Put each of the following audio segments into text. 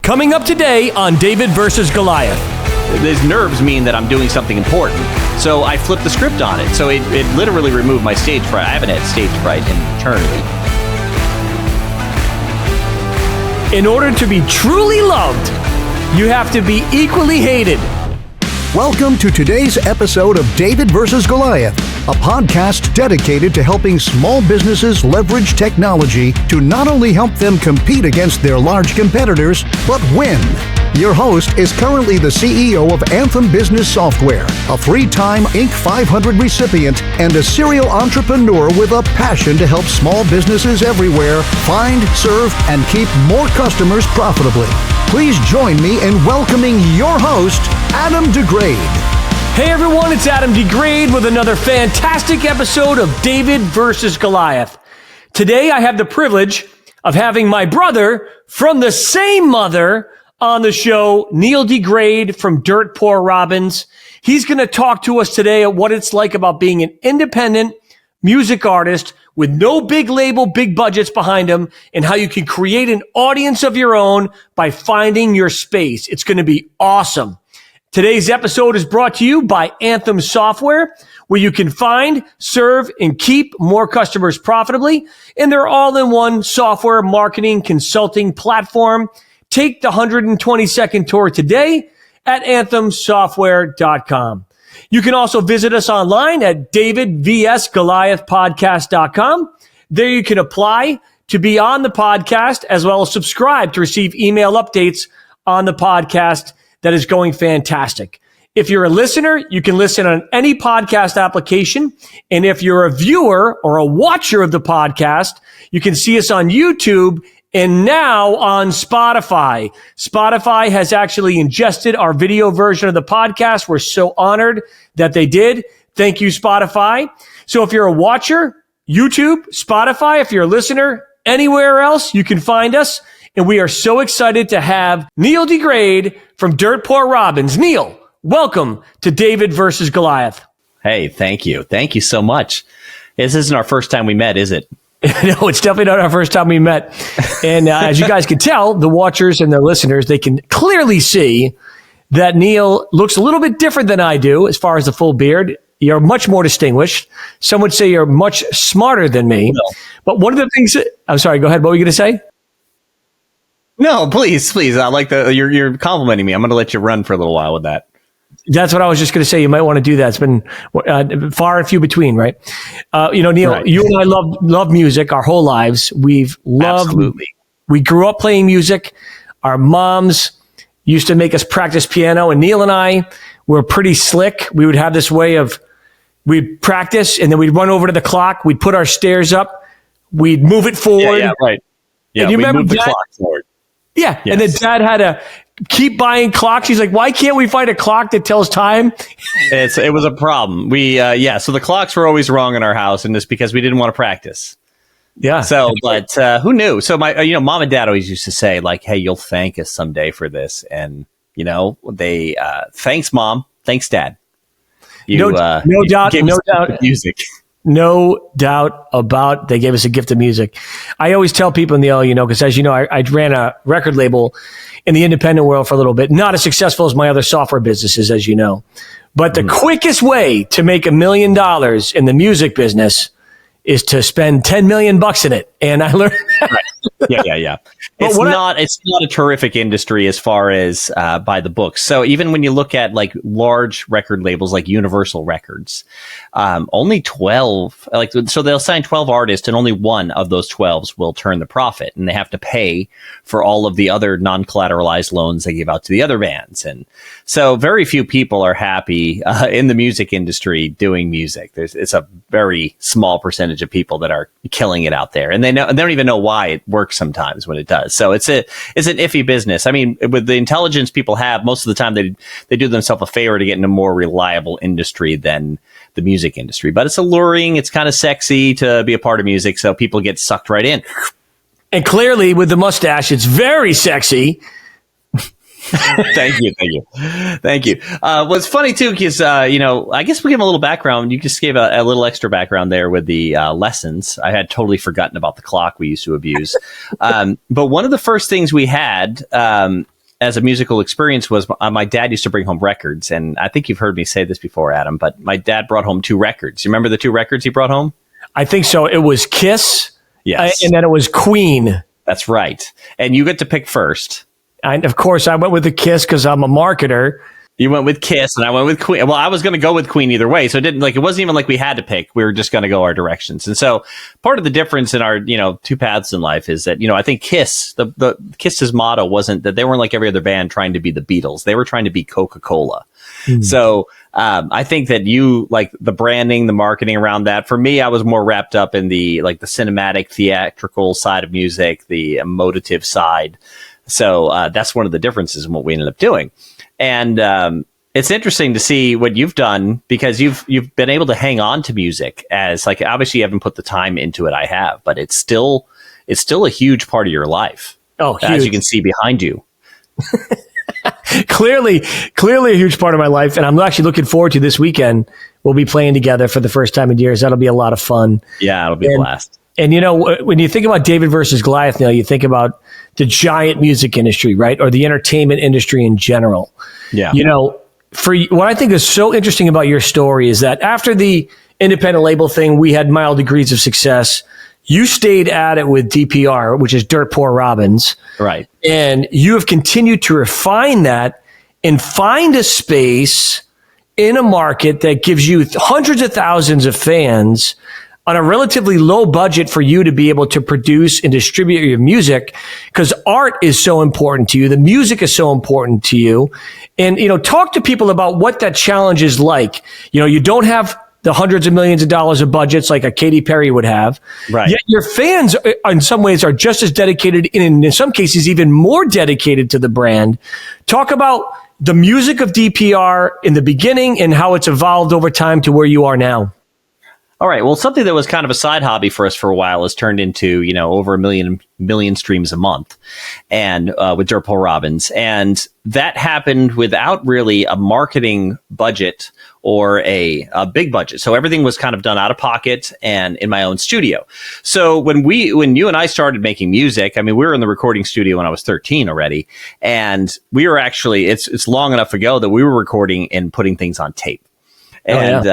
Coming up today on David versus Goliath. These nerves mean that I'm doing something important. So I flipped the script on it. So it literally removed my stage fright. I haven't had stage fright in eternity. In order to be truly loved, you have to be equally hated. Welcome to today's episode of David versus Goliath, a podcast dedicated to helping small businesses leverage technology to not only help them compete against their large competitors, but win. Your host is currently the CEO of Anthem Business Software, a three-time Inc. 500 recipient, and a serial entrepreneur with a passion to help small businesses everywhere find, serve, and keep more customers profitably. Please join me in welcoming your host, Adam DeGraide. Hey everyone, it's Adam DeGraide with another fantastic episode of David versus Goliath. Today I have the privilege of having my brother from the same mother on the show, Neil DeGraide from Dirt Poor Robins. He's going to talk to us today at what it's like about being an independent music artist with no big label, big budgets behind him, and how you can create an audience of your own by finding your space. It's going to be awesome. Today's episode is brought to you by Anthem Software, where you can find, serve, and keep more customers profitably in their all-in-one software marketing consulting platform. Take the 120-second tour today at anthemsoftware.com. You can also visit us online at davidvsgoliathpodcast.com. There you can apply to be on the podcast as well as subscribe to receive email updates on the podcast that is going fantastic. If you're a listener, you can listen on any podcast application. And if you're a viewer or a watcher of the podcast, you can see us on YouTube and now on Spotify. Spotify has actually ingested our video version of the podcast. We're so honored that they did. Thank you, Spotify. So if you're a watcher, YouTube, Spotify, if you're a listener, anywhere else, you can find us. And we are so excited to have Neil DeGraide from Dirt Poor Robins. Neil, welcome to David versus Goliath. Hey, thank you. Thank you so much. This isn't our first time we met, is it? No, it's definitely not our first time we met. And as you guys can tell, the watchers and the listeners, they can clearly see that Neil looks a little bit different than I do as far as the full beard. You're much more distinguished. Some would say you're much smarter than me. No. But one of the things I'm sorry, go ahead. What were you going to say? No, please. I like you're complimenting me. I'm going to let you run for a little while with that. That's what I was just going to say. You might want to do that. It's been far and few between, right? Neil, right. You and I love music our whole lives. We've loved. Absolutely. We grew up playing music. Our moms used to make us practice piano, and Neil and I were pretty slick. We would have this way of we'd practice, and then we'd run over to the clock. We'd put our stairs up. We'd move it forward. Yeah, right. Yeah, and you remember the clock forward. Yeah, yes. And then Dad had to keep buying clocks. He's like, why can't we find a clock that tells time? It was a problem. So the clocks were always wrong in our house, and it's because we didn't want to practice. Yeah. So, but who knew? So my, Mom and Dad always used to say like, hey, you'll thank us someday for this. And, they, thanks Mom. Thanks Dad. No doubt. Music. No doubt about they gave us a gift of music. I always tell people because as you know, I ran a record label in the independent world for a little bit, not as successful as my other software businesses, as you know. But the quickest way to make $1 million in the music business is to spend $10 million in it. And I learned that. Right. Yeah. It's not a terrific industry as far as by the books. So even when you look at like large record labels like Universal Records, only 12, so they'll sign 12 artists and only one of those 12s will turn the profit, and they have to pay for all of the other non-collateralized loans they give out to the other bands. And so very few people are happy in the music industry doing music. It's a very small percentage of people that are killing it out there, and they don't even know why it works sometimes when it does. So it's an iffy business. I mean, with the intelligence people have, most of the time they do themselves a favor to get in a more reliable industry than the music industry. But it's alluring. It's kind of sexy to be a part of music, so people get sucked right in. And clearly, with the mustache, it's very sexy. Thank you. Well, it's funny too, because I guess we give a little background. You just gave a little extra background there with the lessons. I had totally forgotten about the clock we used to abuse. But one of the first things we had as a musical experience was my dad used to bring home records. And I think you've heard me say this before, Adam, but my dad brought home 2 records. You remember the 2 records he brought home? I think so. It was Kiss. Yes. And then it was Queen. That's right. And you get to pick first. And of course, I went with the Kiss because I'm a marketer. You went with Kiss and I went with Queen. Well, I was going to go with Queen either way. So it wasn't even like we had to pick. We were just going to go our directions. And so part of the difference in our, 2 paths in life is that, I think Kiss, the Kiss's motto wasn't that they weren't like every other band trying to be the Beatles. They were trying to be Coca-Cola. Mm. So I think that you like the branding, the marketing around that. For me, I was more wrapped up in the cinematic, theatrical side of music, the emotive side. So that's one of the differences in what we ended up doing. And it's interesting to see what you've done because you've been able to hang on to music as like obviously you haven't put the time into it. I have, but it's still a huge part of your life. Oh, huge. As you can see behind you. Clearly a huge part of my life. And I'm actually looking forward to this weekend. We'll be playing together for the first time in years. That'll be a lot of fun. Yeah, it'll be a blast. And, when you think about David versus Goliath, Neil, you think about the giant music industry, right? Or the entertainment industry in general. Yeah. For what I think is so interesting about your story is that after the independent label thing, we had mild degrees of success. You stayed at it with DPR, which is Dirt Poor Robins. Right. And you have continued to refine that and find a space in a market that gives you hundreds of thousands of fans on a relatively low budget for you to be able to produce and distribute your music, because art is so important to you. The music is so important to you. And, talk to people about what that challenge is like. You don't have the hundreds of millions of dollars of budgets like a Katy Perry would have. Right. Yet your fans, in some ways, are just as dedicated, and in some cases, even more dedicated to the brand. Talk about the music of DPR in the beginning and how it's evolved over time to where you are now. All right. Well, something that was kind of a side hobby for us for a while has turned into, over a million streams a month and with Dirt Poor Robins. And that happened without really a marketing budget or a big budget. So everything was kind of done out of pocket and in my own studio. So when you and I started making music, we were in the recording studio when I was 13 already. And we were actually, it's long enough ago that we were recording and putting things on tape. And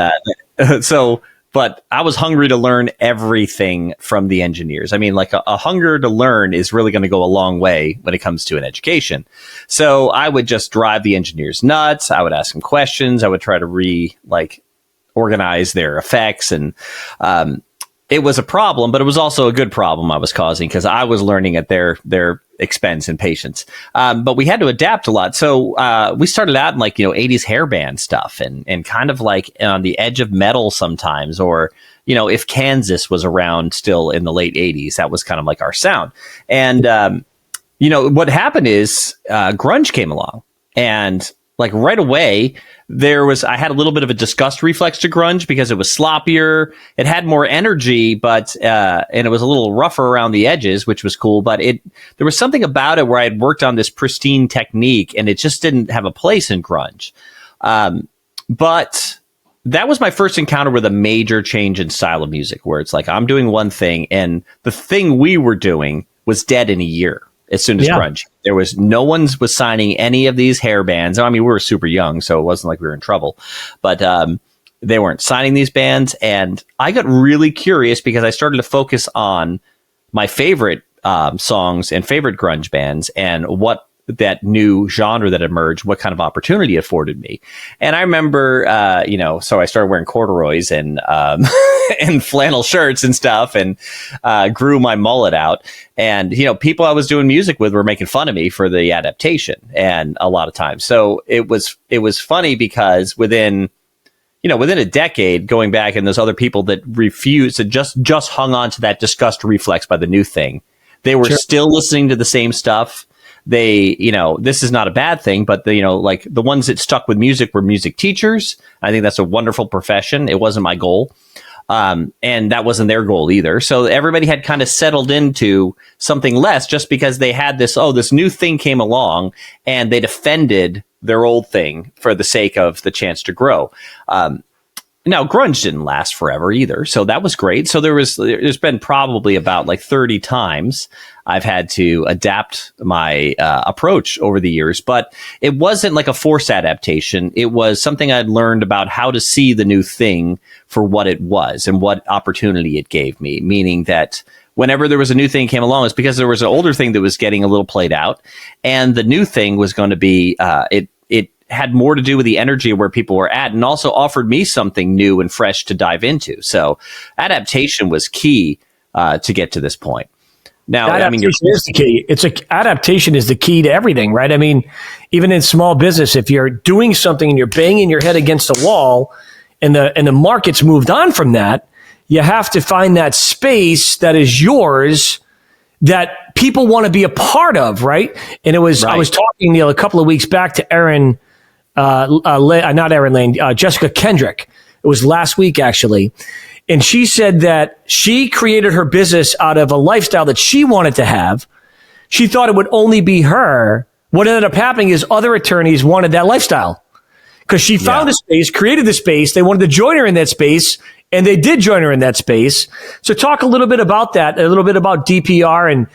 but I was hungry to learn everything from the engineers. A hunger to learn is really going to go a long way when it comes to an education. So I would just drive the engineers nuts. I would ask them questions. I would try to organize their effects. And it was a problem, but it was also a good problem I was causing because I was learning at their expense and patience. But we had to adapt a lot. So we started out in 80s hairband stuff and kind of on the edge of metal sometimes, or, if Kansas was around still in the late 80s, that was kind of like our sound. And, what happened is grunge came along and right away, I had a little bit of a disgust reflex to grunge because it was sloppier. It had more energy, but, and it was a little rougher around the edges, which was cool. But there was something about it where I had worked on this pristine technique and it just didn't have a place in grunge. But that was my first encounter with a major change in style of music where it's I'm doing one thing and the thing we were doing was dead in a year. As soon as grunge, there was no one was signing any of these hair bands. We were super young, so it wasn't like we were in trouble, but they weren't signing these bands. And I got really curious because I started to focus on my favorite songs and favorite grunge bands and what that new genre that emerged, what kind of opportunity it afforded me. And I remember, so I started wearing corduroys and and flannel shirts and stuff and grew my mullet out. And, people I was doing music with were making fun of me for the adaptation and a lot of times. So it was funny because within a decade going back and those other people that refused to just hung on to that disgust reflex by the new thing, they were still listening to the same stuff. They, this is not a bad thing, but the ones that stuck with music were music teachers. I think that's a wonderful profession. It wasn't my goal. And that wasn't their goal either. So everybody had kind of settled into something less just because they had this new thing came along and they defended their old thing for the sake of the chance to grow. Now, grunge didn't last forever either, so that was great. So there's been probably about like 30 times I've had to adapt my approach over the years, but it wasn't like a forced adaptation. It was something I'd learned about how to see the new thing for what it was and what opportunity it gave me, meaning that whenever there was a new thing came along, it's because there was an older thing that was getting a little played out, and the new thing was going to be it had more to do with the energy of where people were at, and also offered me something new and fresh to dive into. So adaptation was key to get to this point. Now, adaptation is the key. Adaptation is the key to everything, right? I mean, even in small business, if you're doing something and you're banging your head against a wall, and the market's moved on from that, you have to find that space that is yours that people want to be a part of, right? And I was talking a couple of weeks back to Jessica Kendrick. It was last week, actually. And she said that she created her business out of a lifestyle that she wanted to have. She thought it would only be her. What ended up happening is other attorneys wanted that lifestyle because she found a space, created the space. They wanted to join her in that space, and they did join her in that space. So talk a little bit about that, a little bit about DPR and,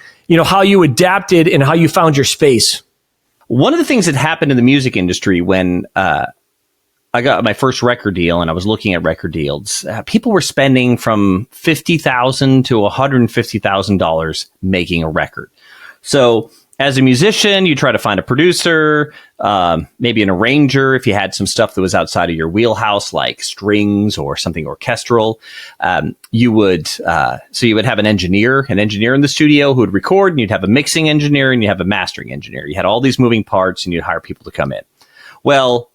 how you adapted and how you found your space. One of the things that happened in the music industry when I got my first record deal and I was looking at record deals, people were spending from $50,000 to $150,000 making a record. So as a musician, you try to find a producer, maybe an arranger if you had some stuff that was outside of your wheelhouse, like strings or something orchestral. You would have an engineer in the studio who would record, and you'd have a mixing engineer and you have a mastering engineer. You had all these moving parts, and you'd hire people to come in. Well,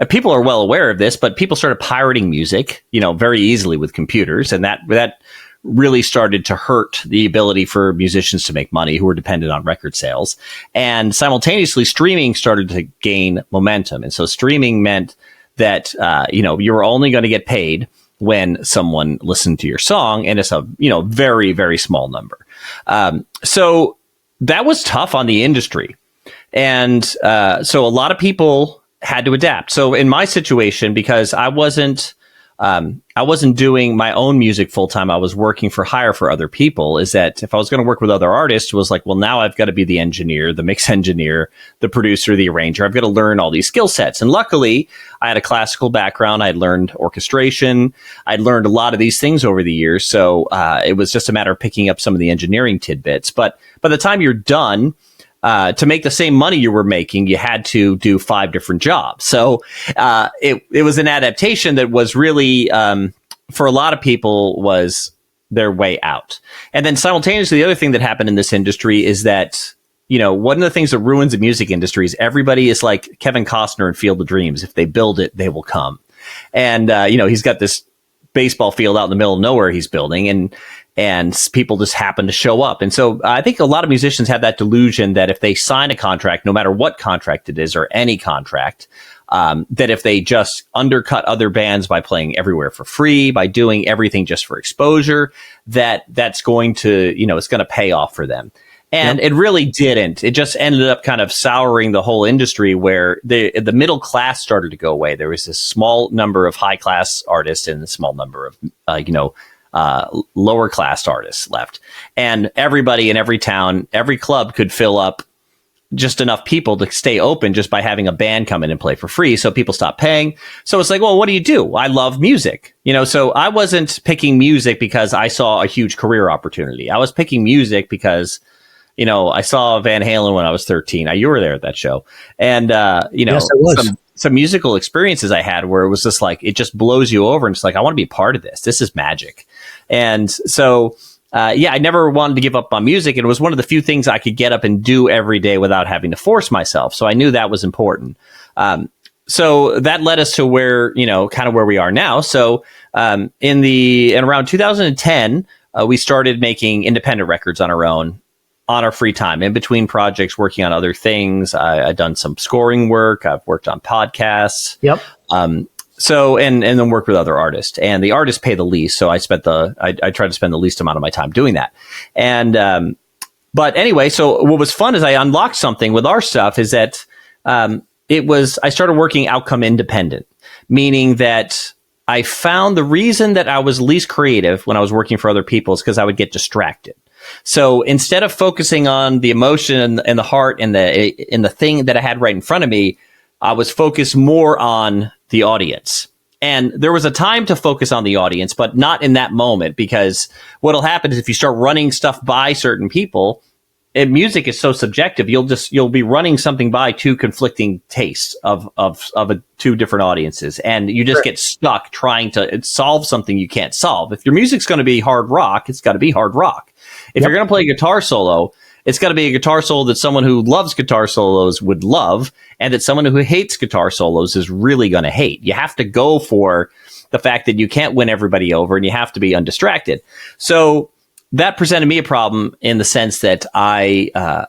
people are well aware of this, but people started pirating music, very easily with computers, and that really started to hurt the ability for musicians to make money who were dependent on record sales. And simultaneously, streaming started to gain momentum. And so streaming meant that, you were only going to get paid when someone listened to your song, and it's a, very, very small number. So that was tough on the industry. And so a lot of people had to adapt. So in my situation, because I wasn't doing my own music full time, I was working for hire for other people, is that if I was going to work with other artists, it was like, well, now I've got to be the engineer, the mix engineer, the producer, the arranger. I've got to learn all these skill sets. And luckily, I had a classical background. I'd learned orchestration. I'd learned a lot of these things over the years. So it was just a matter of picking up some of the engineering tidbits. But by the time you're done, to make the same money you were making, you had to do 5 different jobs. So it was an adaptation that was really, for a lot of people, was their way out. And then simultaneously, the other thing that happened in this industry is that, one of the things that ruins the music industry is everybody is like Kevin Costner in Field of Dreams. If they build it, they will come. And, he's got this baseball field out in the middle of nowhere he's building, and people just happen to show up. And so I think a lot of musicians have that delusion that if they sign a contract, no matter what contract it is or any contract, that if they just undercut other bands by playing everywhere for free, by doing everything just for exposure, that's going to, it's going to pay off for them. And It really didn't. It just ended up kind of souring the whole industry, where the middle class started to go away. There was this small number of high class artists and a small number of, lower class artists left. And everybody in every town, every club could fill up just enough people to stay open just by having a band come in and play for free. So people stopped paying. So it's like, well, what do you do? I love music. So I wasn't picking music because I saw a huge career opportunity. I was picking music because, I saw Van Halen when I was 13. You were there at that show. And, yes, I was. Some musical experiences I had where it was just like, it just blows you over. And it's like, I want to be part of this. This is magic. And so, I never wanted to give up on music. And it was one of the few things I could get up and do every day without having to force myself. So I knew that was important. So that led us to where, kind of where we are now. So, in around 2010, we started making independent records on our own, on our free time, in between projects, working on other things. I've done some scoring work. I've worked on podcasts. Yep. So, and then work with other artists, and the artists pay the least. So I tried to spend the least amount of my time doing that. And, but anyway, so what was fun is I unlocked something with our stuff, is that, I started working outcome independent, meaning that I found the reason that I was least creative when I was working for other people is because I would get distracted. So instead of focusing on the emotion and the heart and the thing that I had right in front of me, I was focused more on the audience. And there was a time to focus on the audience, but not in that moment, because what'll happen is if you start running stuff by certain people, and music is so subjective, you'll be running something by two conflicting tastes of two different audiences, and you just get stuck trying to solve something you can't solve. If your music's going to be hard rock, it's got to be hard rock. If you're going to play a guitar solo, it's got to be a guitar solo that someone who loves guitar solos would love, and that someone who hates guitar solos is really going to hate. You have to go for the fact that you can't win everybody over, and you have to be undistracted. So that presented me a problem in the sense that I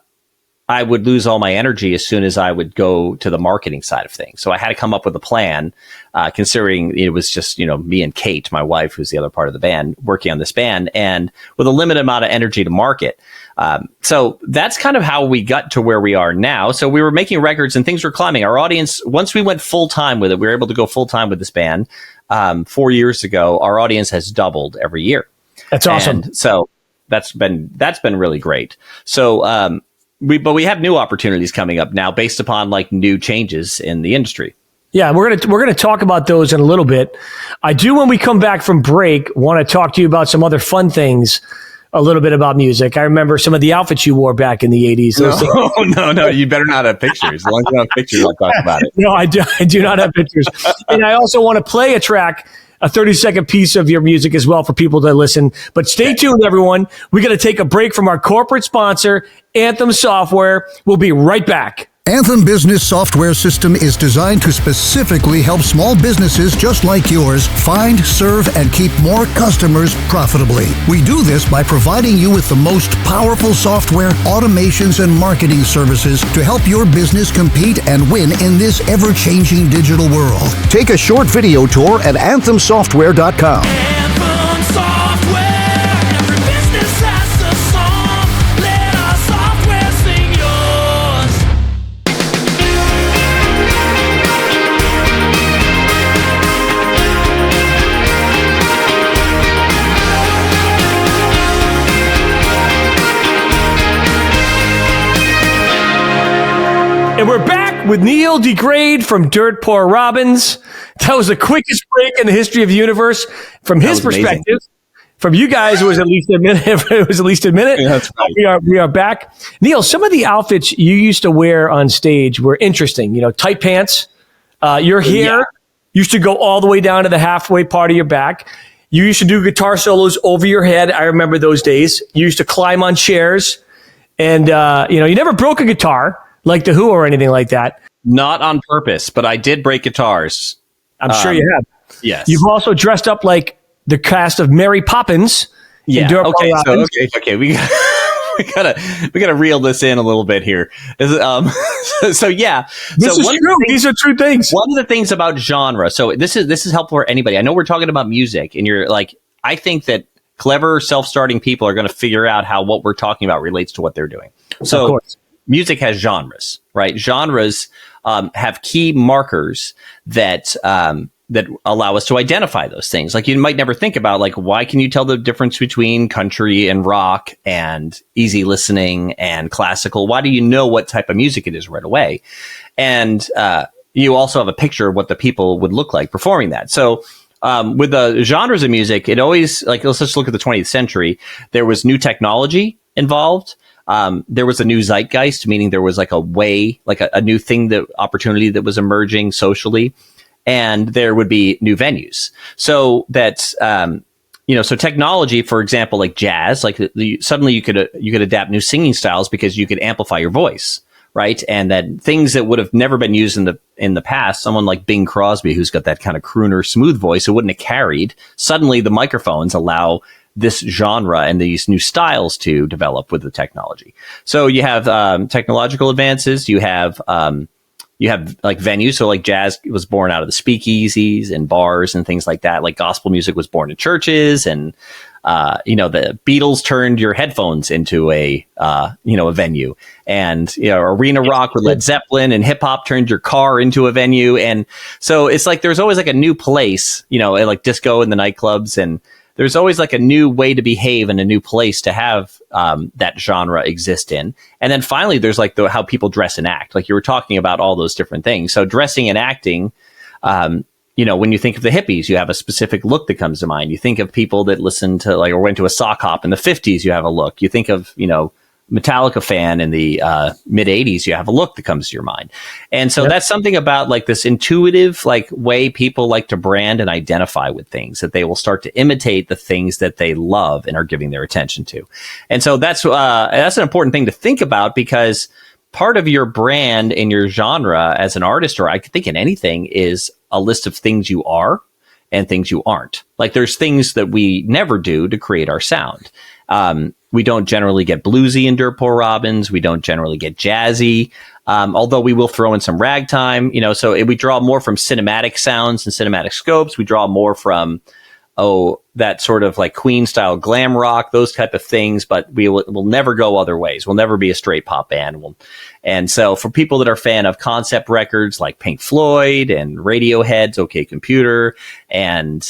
would lose all my energy as soon as I would go to the marketing side of things. So I had to come up with a plan, considering it was just, me and Kate, my wife, who's the other part of the band, working on this band, and with a limited amount of energy to market. So that's kind of how we got to where we are now. So we were making records and things were climbing. Our audience, once we went full time with it, we were able to go full time with this band. 4 years ago, our audience has doubled every year. That's awesome. And so that's been really great. So, we have new opportunities coming up now based upon like new changes in the industry. Yeah, we're gonna talk about those in a little bit. I do, when we come back from break, want to talk to you about some other fun things, a little bit about music. I remember some of the outfits you wore back in the 80s. No, you better not have pictures. As long as you don't have pictures, I'll talk about it. No, I do not have pictures. And I also want to play a track, a 30-second piece of your music as well for people to listen. But stay tuned, everyone. We're going to take a break from our corporate sponsor, Anthem Software. We'll be right back. Anthem Business Software System is designed to specifically help small businesses just like yours find, serve, and keep more customers profitably. We do this by providing you with the most powerful software, automations, and marketing services to help your business compete and win in this ever-changing digital world. Take a short video tour at anthemsoftware.com. Anthem Software. Every business has a song. Let our software sing yours. And we're back with Neil DeGraide from Dirt Poor Robins. That was the quickest break in the history of the universe. From his perspective, amazing. From you guys, it was at least a minute. Yeah, that's right. We are back. Neil, some of the outfits you used to wear on stage were interesting. Tight pants. Your hair used to go all the way down to the halfway part of your back. You used to do guitar solos over your head. I remember those days. You used to climb on chairs, and you never broke a guitar like the Who or anything like that. Not on purpose, but I did break guitars. I'm sure you have. Yes. You've also dressed up like the cast of Mary Poppins. Yeah. Okay. We gotta reel this in a little bit here. This is true. These are true things. One of the things about genre. So this is helpful for anybody. I know we're talking about music, and you're like, I think that clever self-starting people are going to figure out how what we're talking about relates to what they're doing. So, of course. Music has genres, right? Genres have key markers that allow us to identify those things. Like, you might never think about, like, why can you tell the difference between country and rock and easy listening and classical? Why do you know what type of music it is right away? And you also have a picture of what the people would look like performing that. So with the genres of music, it always, like, let's just look at the 20th century. There was new technology involved. There was a new zeitgeist, meaning there was like a way, like a new thing, opportunity that was emerging socially, and there would be new venues. So that's, so technology, for example, like jazz, like suddenly you could adapt new singing styles because you could amplify your voice, right? And that things that would have never been used in the past, someone like Bing Crosby, who's got that kind of crooner smooth voice, who wouldn't have carried. Suddenly the microphones allow this genre and these new styles to develop with the technology. So you have technological advances, you have You have like venues. So like jazz was born out of the speakeasies and bars and things like that. Like gospel music was born in churches, and the Beatles turned your headphones into a venue, and arena rock with Led Zeppelin and hip hop turned your car into a venue. And so it's like there's always like a new place, like disco and the nightclubs, and there's always like a new way to behave and a new place to have that genre exist in. And then finally, there's like how people dress and act. Like you were talking about all those different things. So dressing and acting, when you think of the hippies, you have a specific look that comes to mind. You think of people that listened to or went to a sock hop in the 50s, you have a look. You think of, Metallica fan in the mid 80s, you have a look that comes to your mind. And so that's something about like this intuitive way people like to brand and identify with things, that they will start to imitate the things that they love and are giving their attention to. And so that's an important thing to think about, because part of your brand and your genre as an artist, or I could think in anything, is a list of things you are and things you aren't. Like there's things that we never do to create our sound. We don't generally get bluesy in Dirt Poor Robins. We don't generally get jazzy, although we will throw in some ragtime. So we draw more from cinematic sounds and cinematic scopes. We draw more from that sort of like Queen style glam rock, those type of things. But we'll never go other ways. We'll never be a straight pop band. And so for people that are fan of concept records like Pink Floyd and Radiohead's OK Computer and,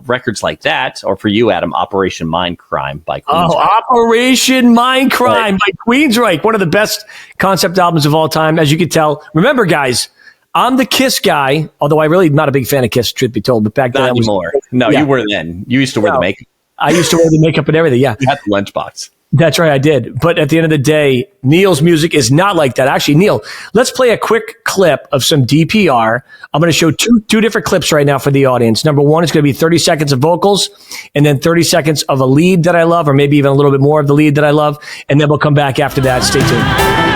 records like that, or for you, Adam, Operation Mindcrime by Queensryche. Oh, Operation Mindcrime by Queensryche. One of the best concept albums of all time, as you can tell. Remember, guys, I'm the Kiss guy, although I really not a big fan of Kiss, truth be told. But back then, not anymore. No, you were then. You used to wear the makeup. I used to wear the makeup and everything, yeah. You had the lunchbox. That's right, I did. But at the end of the day, Neil's music is not like that. Actually, Neil, let's play a quick clip of some DPR. I'm going to show two different clips right now for the audience. Number one, it's going to be 30 seconds of vocals, and then 30 seconds of a lead that I love, or maybe even a little bit more of the lead that I love. And then we'll come back after that. Stay tuned.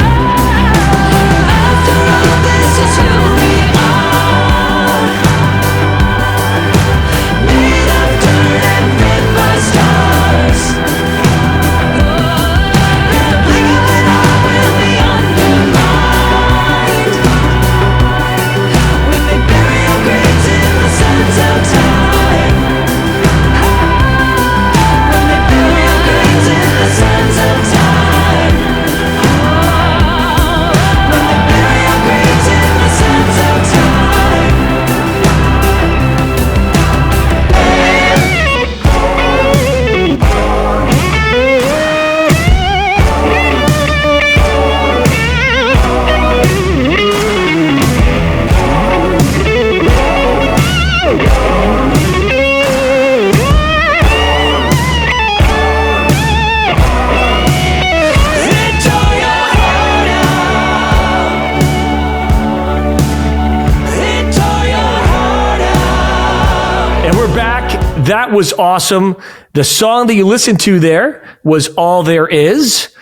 That was awesome. The song that you listened to there was All There Is.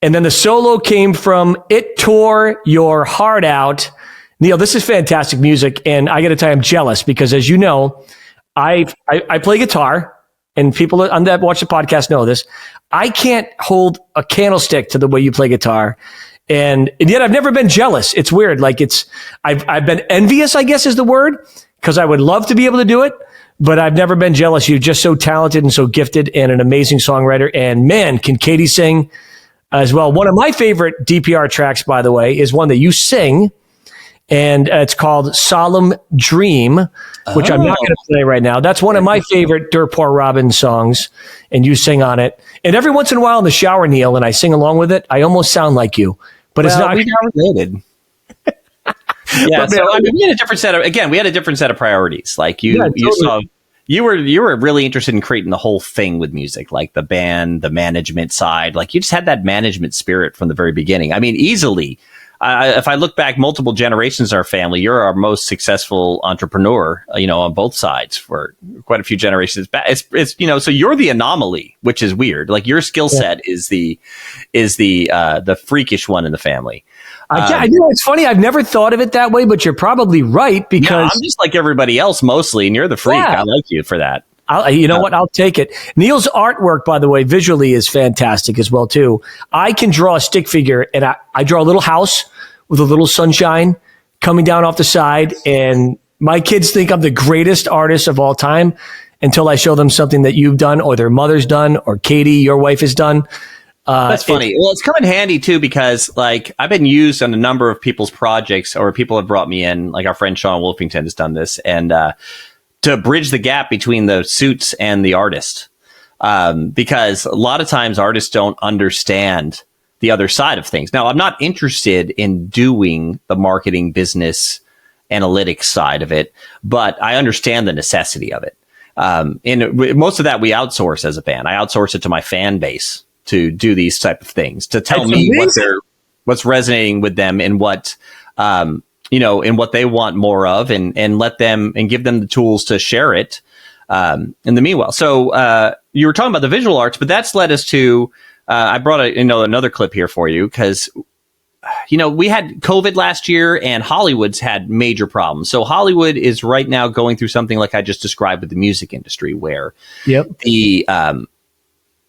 And then the solo came from It Tore Your Heart Out. Neil, this is fantastic music. And I got to tell you, I'm jealous because, as you know, I play guitar, and people on that watch the podcast know this. I can't hold a candlestick to the way you play guitar. And yet I've never been jealous. It's weird. Like I've been envious, I guess is the word, because I would love to be able to do it. But I've never been jealous. You're just so talented and so gifted and an amazing songwriter. And man, can Katie sing as well. One of my favorite DPR tracks, by the way, is one that you sing. And it's called Solemn Dream, which I'm not going to play right now. That's one of my favorite Dirt Poor Robin songs. And you sing on it. And every once in a while in the shower, Neil, and I sing along with it, I almost sound like you. But it's not related. Yeah, so I mean, we had a different set of priorities. Like you were really interested in creating the whole thing with music, like the band, the management side. Like you just had that management spirit from the very beginning. I mean, easily, if I look back multiple generations of our family, you're our most successful entrepreneur, on both sides for quite a few generations back. It's so you're the anomaly, which is weird. Like your skill set is the freakish one in the family. It's funny. I've never thought of it that way, but you're probably right because I'm just like everybody else mostly, and you're the freak. Yeah. I like you for that. What? I'll take it. Neil's artwork, by the way, visually is fantastic as well, too. I can draw a stick figure, and I draw a little house with a little sunshine, coming down off the side, and my kids think I'm the greatest artist of all time until I show them something that you've done or their mother's done or Katie, your wife, has done. That's funny. Well, it's come in handy too, because like I've been used on a number of people's projects, or people have brought me in, like our friend Sean Wolfington has done this, and to bridge the gap between the suits and the artist. Because a lot of times artists don't understand the other side of things. Now, I'm not interested in doing the marketing, business, analytics side of it, but I understand the necessity of it. And most of that we outsource as a band. I outsource it to my fan base to do these type of things, to tell me what's resonating with them and what, and what they want more of, and let them and give them the tools to share it. In the meanwhile, so you were talking about the visual arts, but that's led us to. I brought another clip here for you because we had COVID last year and Hollywood's had major problems. So Hollywood is right now going through something like I just described with the music industry, where the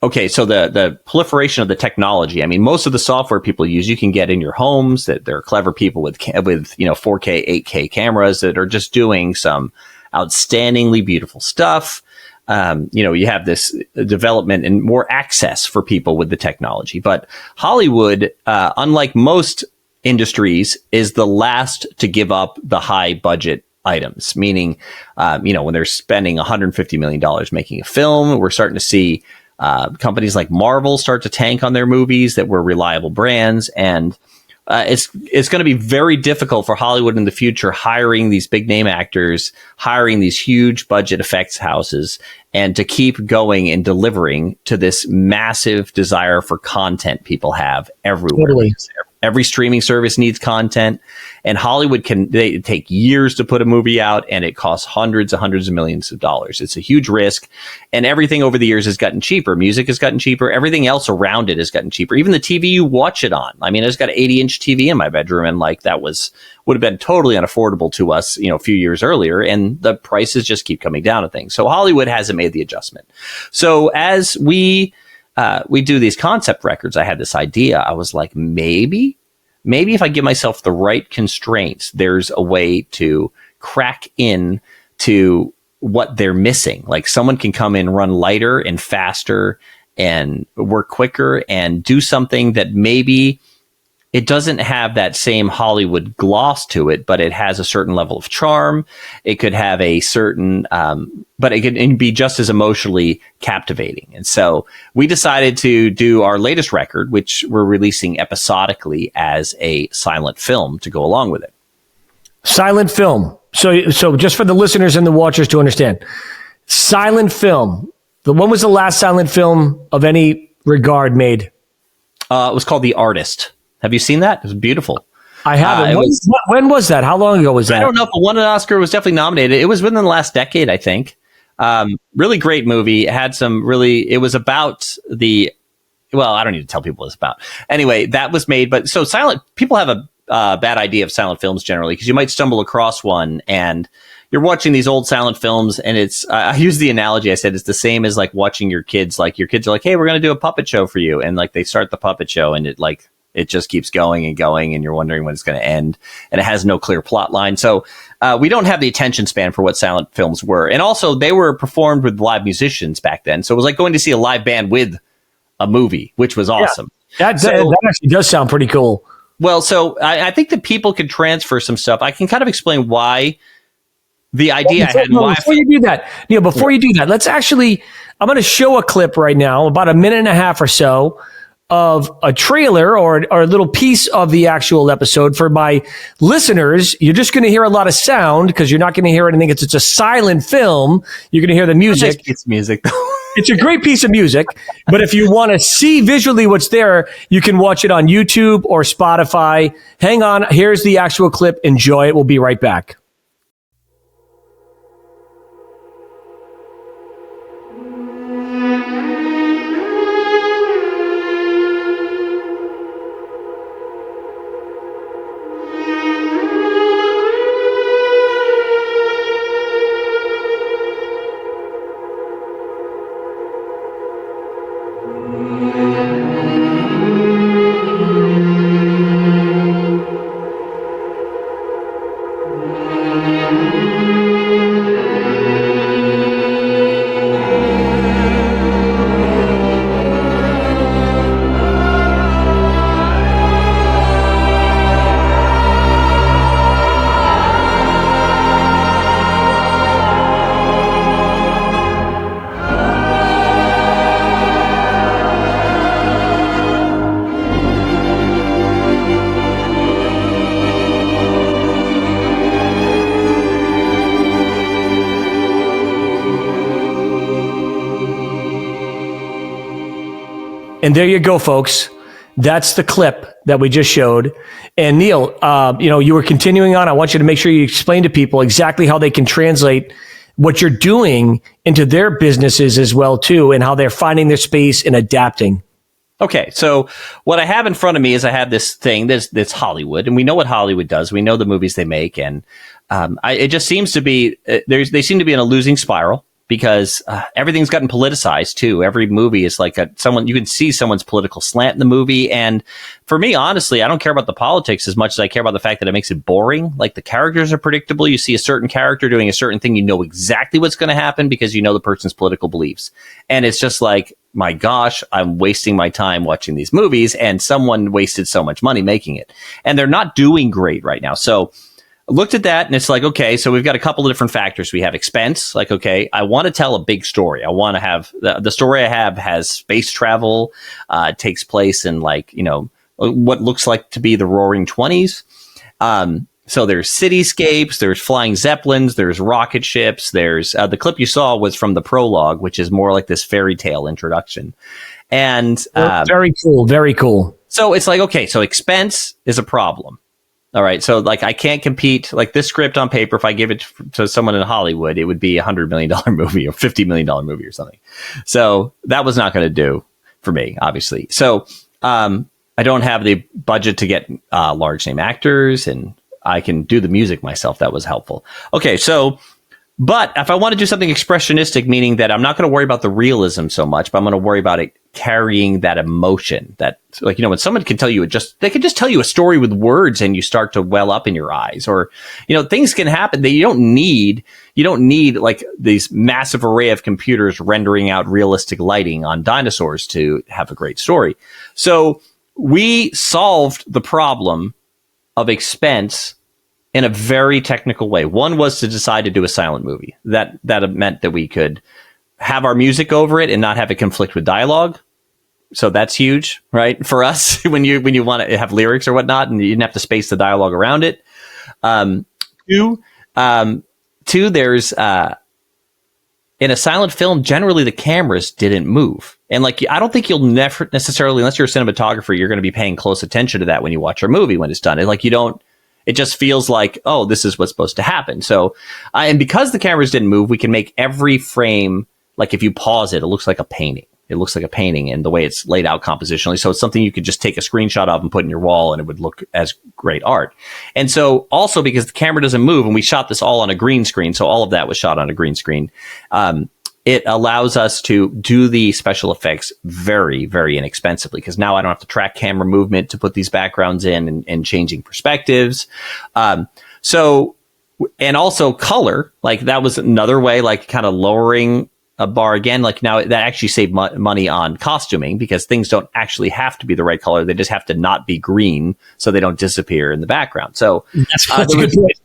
the proliferation of the technology. I mean, most of the software people use, you can get in your homes. That there are clever people with 4K, 8K cameras that are just doing some outstandingly beautiful stuff. You have this development and more access for people with the technology. But Hollywood, unlike most industries, is the last to give up the high budget items, meaning, when they're spending $150 million making a film, we're starting to see companies like Marvel start to tank on their movies that were reliable brands. And it's going to be very difficult for Hollywood in the future, hiring these big name actors, hiring these huge budget effects houses, and to keep going and delivering to this massive desire for content people have everywhere. Totally. Every streaming service needs content, and Hollywood they take years to put a movie out, and it costs hundreds of millions of dollars. It's a huge risk, and everything over the years has gotten cheaper. Music has gotten cheaper. Everything else around it has gotten cheaper. Even the TV you watch it on. I mean, I've got an 80-inch TV in my bedroom, and like that would have been totally unaffordable to us, a few years earlier, and the prices just keep coming down on things. So Hollywood hasn't made the adjustment. So as we do these concept records, I had this idea. I was like, maybe if I give myself the right constraints, there's a way to crack in to what they're missing. Like someone can come in, run lighter and faster and work quicker and do something that maybe it doesn't have that same Hollywood gloss to it, but it has a certain level of charm. It could have a certain, but it could be just as emotionally captivating. And so we decided to do our latest record, which we're releasing episodically as a silent film to go along with it. Silent film. So just for the listeners and the watchers to understand, silent film. When was the last silent film of any regard made? It was called The Artist. Have you seen that? It was beautiful. I haven't. When was that? How long ago was that? I don't know if it won an Oscar. It was definitely nominated. It was within the last decade, I think. Really great movie. It had it was about I don't need to tell people what it's about. Anyway, that was made. But so people have a bad idea of silent films generally, because you might stumble across one and you're watching these old silent films, and it's, I use the analogy, I said, it's the same as like watching your kids. Like your kids are like, hey, we're going to do a puppet show for you. And like they start the puppet show and it just keeps going and going, and you're wondering when it's going to end, and it has no clear plot line. So we don't have the attention span for what silent films were. And also they were performed with live musicians back then. So it was like going to see a live band with a movie, which was awesome. Yeah, that actually does sound pretty cool. Well, so I think that people could transfer some stuff. I can kind of explain why the idea I had. Before you do that, let's actually, I'm going to show a clip right now, about a minute and a half or so, of a trailer or a little piece of the actual episode. For my listeners, you're just going to hear a lot of sound because you're not going to hear anything. It's a silent film. You're going to hear the music. It's music, though. It's a great piece of music, but if you want to see visually what's there, you can watch it on YouTube or Spotify. Hang on. Here's the actual clip. Enjoy it. We'll be right back. And there you go, folks. That's the clip that we just showed. And Neil, you were continuing on. I want you to make sure you explain to people exactly how they can translate what you're doing into their businesses as well, too, and how they're finding their space and adapting. Okay, so what I have in front of me is I have this thing that's Hollywood, and we know what Hollywood does. We know the movies they make, and it just seems to be they seem to be in a losing spiral because everything's gotten politicized too. Every movie is like you can see someone's political slant in the movie, and for me, honestly, I don't care about the politics as much as I care about the fact that it makes it boring. Like the characters are predictable. You see a certain character doing a certain thing, you know exactly what's going to happen because you know the person's political beliefs, and it's just like, my gosh, I'm wasting my time watching these movies, and someone wasted so much money making it. And they're not doing great right now. So I looked at that, and it's like, okay, so we've got a couple of different factors. We have expense. Like, okay, I want to tell a big story. I want to have the story I have has space travel, takes place in what looks like to be the Roaring 20s. So there's cityscapes, there's flying zeppelins, there's rocket ships, there's the clip you saw was from the prologue, which is more like this fairy tale introduction. And very cool, very cool. So it's like, okay, so expense is a problem. All right, so like I can't compete like this script on paper. If I give it to someone in Hollywood, it would be $100 million movie or $50 million movie or something. So that was not going to do for me, obviously. So I don't have the budget to get large name actors, and I can do the music myself. That was helpful. Okay, so, but if I want to do something expressionistic, meaning that I'm not going to worry about the realism so much, but I'm going to worry about it carrying that emotion that, like, when someone can tell you they can just tell you a story with words and you start to well up in your eyes, or, things can happen that you don't need like these massive array of computers rendering out realistic lighting on dinosaurs to have a great story. So we solved the problem of expense in a very technical way. One was to decide to do a silent movie. That meant that we could have our music over it and not have it conflict with dialogue. So that's huge, right? For us, when you want to have lyrics or whatnot, and you didn't have to space the dialogue around it. Two, there's in a silent film, generally the cameras didn't move. And I don't think you'll never necessarily, unless you're a cinematographer, you're going to be paying close attention to that when you watch a movie when it's done. It just feels like, oh, this is what's supposed to happen. So, and because the cameras didn't move, we can make every frame, like if you pause it, it looks like a painting. It looks like a painting in the way it's laid out compositionally. So it's something you could just take a screenshot of and put in your wall, and it would look as great art. And so also because the camera doesn't move, and we shot this all on a green screen, so all of that was shot on a green screen, it allows us to do the special effects very, very inexpensively, because now I don't have to track camera movement to put these backgrounds in and changing perspectives. So, and also color, like that was another way, like kind of lowering a bar again. Like now that actually saved money on costuming, because things don't actually have to be the right color. They just have to not be green so they don't disappear in the background. So that's a good point.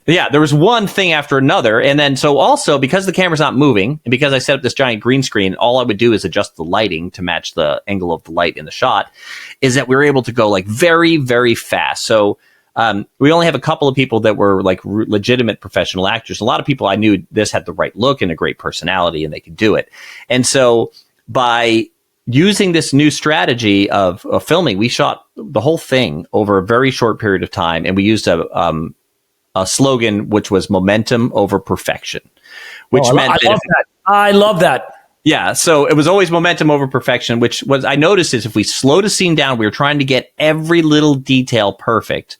Yeah, there was one thing after another. And then so also because the camera's not moving, and because I set up this giant green screen, all I would do is adjust the lighting to match the angle of the light in the shot, is that we were able to go like very, very fast. So we only have a couple of people that were like legitimate professional actors. A lot of people I knew this had the right look and a great personality and they could do it. And so by using this new strategy of filming, we shot the whole thing over a very short period of time. And we used a slogan, which was momentum over perfection, which meant I love that. Yeah. So it was always momentum over perfection, which was, I noticed is if we slowed a scene down, we were trying to get every little detail perfect,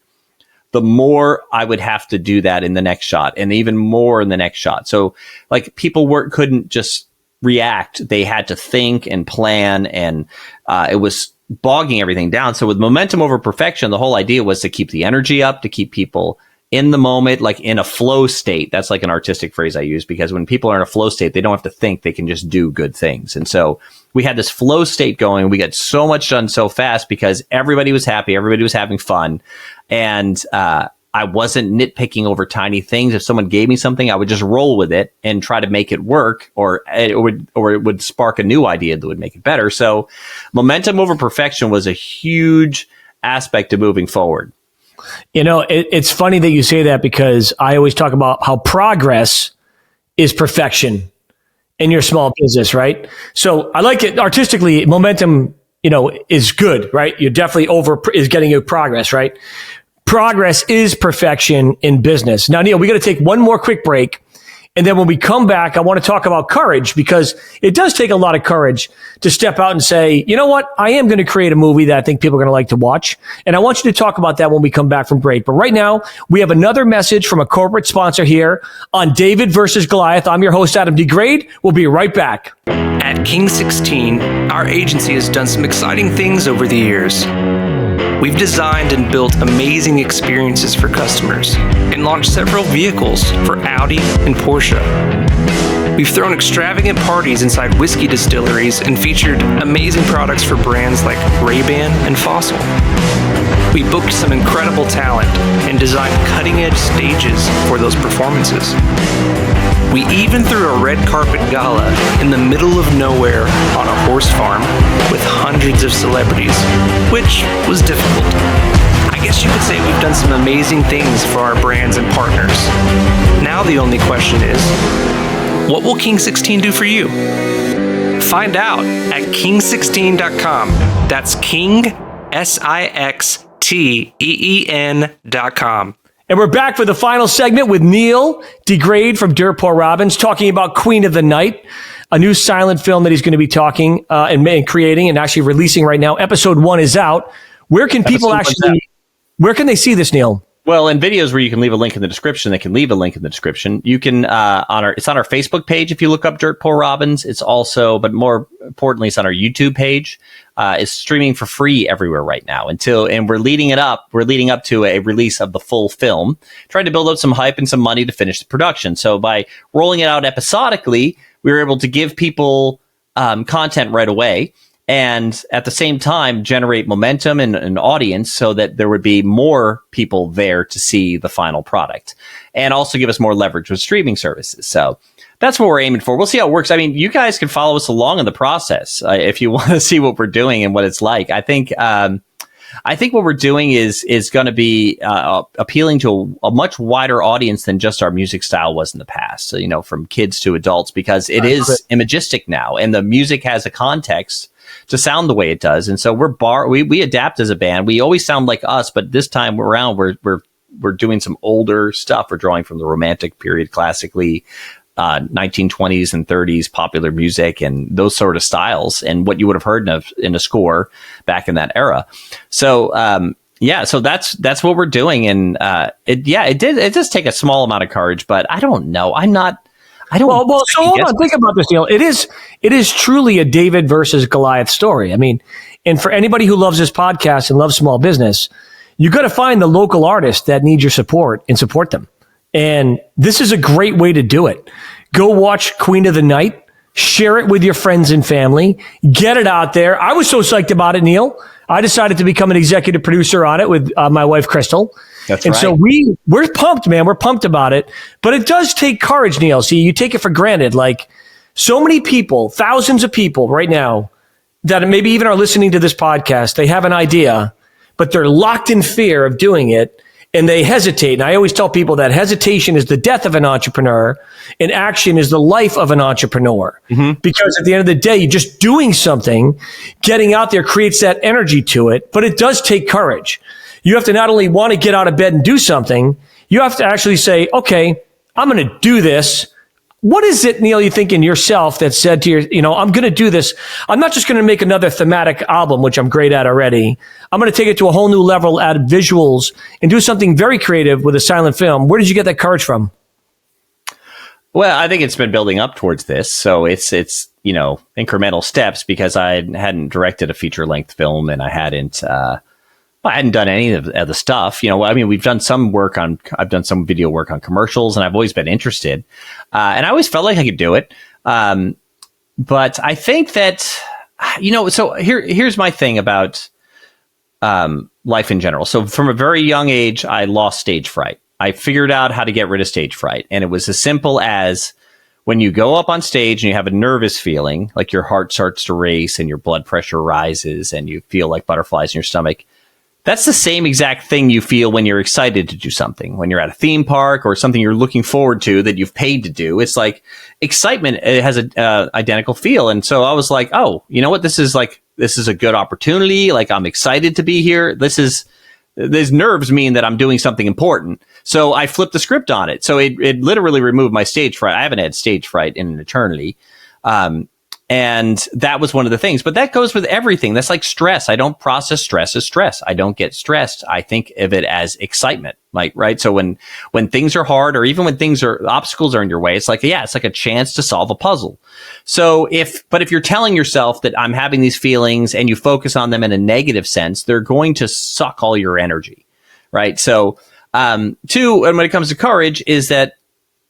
the more I would have to do that in the next shot, and even more in the next shot. So like people couldn't just react. They had to think and plan, and it was bogging everything down. So with momentum over perfection, the whole idea was to keep the energy up, to keep people in the moment, like in a flow state. That's like an artistic phrase I use, because when people are in a flow state, they don't have to think, they can just do good things. And so we had this flow state going. We got so much done so fast because everybody was happy. Everybody was having fun. And I wasn't nitpicking over tiny things. If someone gave me something, I would just roll with it and try to make it work, or it would spark a new idea that would make it better. So momentum over perfection was a huge aspect of moving forward. It's funny that you say that, because I always talk about how progress is perfection in your small business, right? So I like it artistically. Momentum is good, right? You're definitely is getting you progress, right? Progress is perfection in business. Now, Neil, we got to take one more quick break. And then when we come back, I want to talk about courage, because it does take a lot of courage to step out and say, you know what? I am going to create a movie that I think people are going to like to watch. And I want you to talk about that when we come back from break. But right now, we have another message from a corporate sponsor here on David versus Goliath. I'm your host, Adam DeGraide. We'll be right back. At King 16, our agency has done some exciting things over the years. We've designed and built amazing experiences for customers and launched several vehicles for Audi and Porsche. We've thrown extravagant parties inside whiskey distilleries and featured amazing products for brands like Ray-Ban and Fossil. We booked some incredible talent and designed cutting-edge stages for those performances. We even threw a red carpet gala in the middle of nowhere on a horse farm with hundreds of celebrities, which was difficult. I guess you could say we've done some amazing things for our brands and partners. Now the only question is, what will King 16 do for you? Find out at king16.com. That's King, SIXTEEN.com. And we're back for the final segment with Neil DeGraide from Dirt Poor Robins, talking about Queen of the Night, a new silent film that he's going to be talking and creating and actually releasing right now. Episode 1 is out. Where can people where can they see this, Neil? Well, in videos where you can leave a link in the description, they can leave a link in the description. You can, it's on our Facebook page if you look up Dirt Poor Robins. It's also, but more importantly, it's on our YouTube page. It's streaming for free everywhere right now and we're leading up to a release of the full film, trying to build up some hype and some money to finish the production. So by rolling it out episodically, we were able to give people, content right away. And at the same time, generate momentum and an audience so that there would be more people there to see the final product, and also give us more leverage with streaming services. So that's what we're aiming for. We'll see how it works. I mean, you guys can follow us along in the process if you want to see what we're doing and what it's like. I think what we're doing is going to be appealing to a much wider audience than just our music style was in the past. So, from kids to adults, because it is imagistic now, and the music has a context to sound the way it does. And so we adapt as a band. We always sound like us, but this time around we're doing some older stuff. We're drawing from the Romantic period, classically, 1920s and 30s popular music and those sort of styles, and what you would have heard in a score back in that era. So so that's what we're doing. And it does take a small amount of courage, but I don't know. Well, so hold on. Think about this, Neil. It is truly a David versus Goliath story. I mean, and for anybody who loves this podcast and loves small business, you got to find the local artist that needs your support and support them. And this is a great way to do it. Go watch Queen of the Night, share it with your friends and family, get it out there. I was so psyched about it, Neil. I decided to become an executive producer on it with my wife, Crystal. That's right. So we're pumped, man. We're pumped about it. But it does take courage, Neil. See, you take it for granted. Like, so many people, thousands of people right now that maybe even are listening to this podcast, they have an idea, but they're locked in fear of doing it, and they hesitate. And I always tell people that hesitation is the death of an entrepreneur, and action is the life of an entrepreneur. Mm-hmm. Because at the end of the day, just doing something, getting out there creates that energy to it, but it does take courage. You have to not only want to get out of bed and do something, you have to actually say, okay, I'm going to do this. What is it, Neil, you think in yourself that said to I'm going to do this. I'm not just going to make another thematic album, which I'm great at already. I'm going to take it to a whole new level, add visuals, and do something very creative with a silent film. Where did you get that courage from? Well, I think it's been building up towards this. So it's incremental steps, because I hadn't directed a feature-length film, and I hadn't done any of the stuff. We've done I've done some video work on commercials, and I've always been interested. And I always felt like I could do it. But I think that, so here's my thing about life in general. So from a very young age, I lost stage fright. I figured out how to get rid of stage fright. And it was as simple as, when you go up on stage and you have a nervous feeling, like your heart starts to race and your blood pressure rises and you feel like butterflies in your stomach, that's the same exact thing you feel when you're excited to do something, when you're at a theme park or something you're looking forward to that you've paid to do. It's like excitement. It has an identical feel. And so I was like, oh, you know what? This is like this is a good opportunity. Like, I'm excited to be here. These nerves mean that I'm doing something important. So I flipped the script on it. So it literally removed my stage fright. I haven't had stage fright in an eternity. And that was one of the things, but that goes with everything. That's like stress. I don't process stress as stress. I don't get stressed. I think of it as excitement, like, right? So when things are hard, or even when obstacles are in your way, it's like a chance to solve a puzzle. So if you're telling yourself that I'm having these feelings and you focus on them in a negative sense, they're going to suck all your energy, right? So, two, and when it comes to courage, is that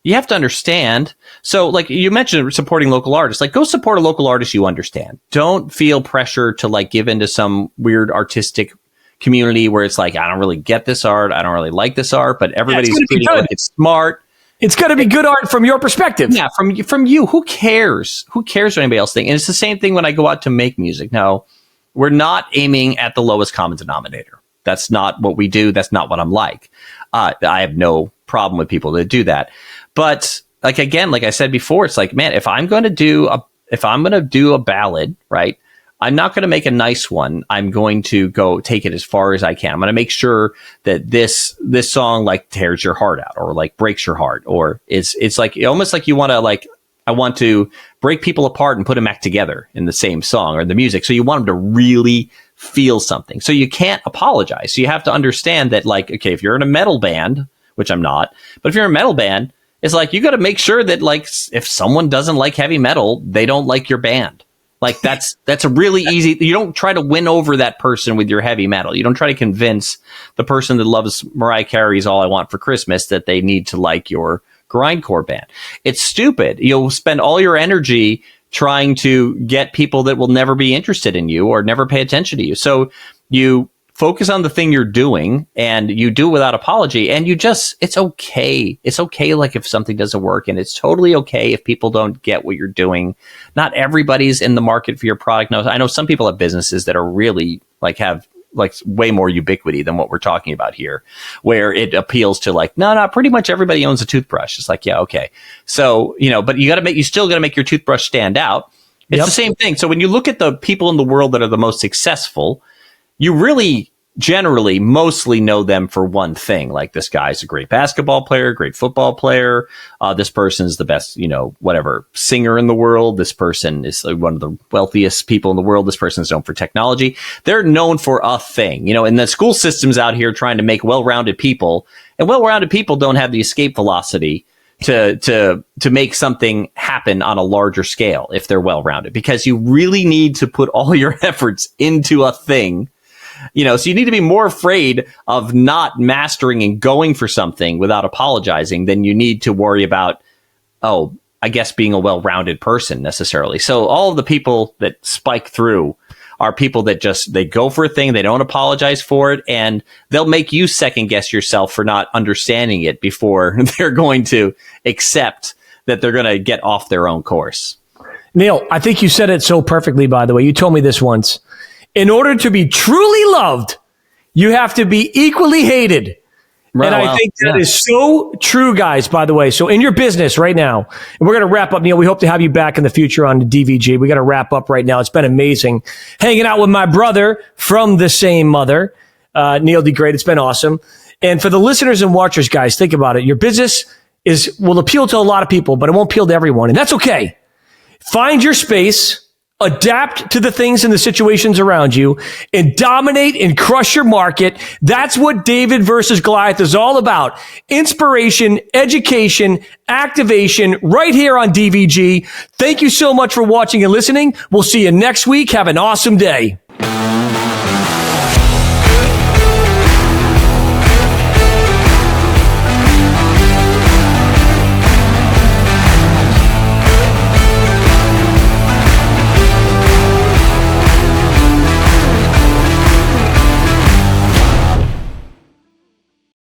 you have to understand. So, like you mentioned, supporting local artists, like, go support a local artist you understand. Don't feel pressure to like give into some weird artistic community where it's like, I don't really get this art. I don't really like this art, but everybody's treating it like it's smart. It's got to be good art from your perspective. Yeah, from you. Who cares? Who cares what anybody else thinks? And it's the same thing when I go out to make music. No, we're not aiming at the lowest common denominator. That's not what we do. That's not what I'm like. I have no problem with people that do that. But like, again, like I said before, it's like, man, if I'm going to do a ballad, right, I'm not going to make a nice one. I'm going to go take it as far as I can. I'm going to make sure that this song like tears your heart out, or like breaks your heart, or it's like almost like you want to, like, I want to break people apart and put them back together in the same song or the music. So you want them to really feel something. So you can't apologize. So you have to understand that, like, okay, if you're in a metal band, which I'm not, but if you're in a metal band, it's like, you got to make sure that, like, if someone doesn't like heavy metal, they don't like your band. Like, that's a really easy, you don't try to win over that person with your heavy metal. You don't try to convince the person that loves Mariah Carey's All I Want for Christmas that they need to like your grindcore band. It's stupid. You'll spend all your energy trying to get people that will never be interested in you or never pay attention to you. So you focus on the thing you're doing, and you do it without apology, and it's okay. It's okay, like, if something doesn't work, and it's totally okay if people don't get what you're doing. Not everybody's in the market for your product. No, I know some people have businesses that are really, like, have, like, way more ubiquity than what we're talking about here, where it appeals to, like, no, pretty much everybody owns a toothbrush. It's like, yeah, okay. So, but you still got to make your toothbrush stand out. It's the same thing. So when you look at the people in the world that are the most successful, you really generally mostly know them for one thing. Like, this guy's a great basketball player, great football player. This person's the best, whatever, singer in the world. This person is one of the wealthiest people in the world. This person's known for technology. They're known for a thing, and the school system's out here trying to make well-rounded people, and well-rounded people don't have the escape velocity to make something happen on a larger scale if they're well-rounded, because you really need to put all your efforts into a thing. So you need to be more afraid of not mastering and going for something without apologizing than you need to worry about, I guess, being a well-rounded person necessarily. So all of the people that spike through are people that they go for a thing, they don't apologize for it, and they'll make you second guess yourself for not understanding it before they're going to accept that they're going to get off their own course. Neil, I think you said it so perfectly, by the way. You told me this once. In order to be truly loved, you have to be equally hated. Right, and I think that is so true, guys, by the way. So in your business right now, and we're going to wrap up, Neil. We hope to have you back in the future on the DVG. We got to wrap up right now. It's been amazing hanging out with my brother from the same mother, Neil DeGraide. It's been awesome. And for the listeners and watchers, guys, think about it. Your business will appeal to a lot of people, but it won't appeal to everyone. And that's okay. Find your space. Adapt to the things and the situations around you, and dominate and crush your market. That's what David versus Goliath is all about. Inspiration, education, activation, right here on DVG. Thank you so much for watching and listening. We'll see you next week. Have an awesome day.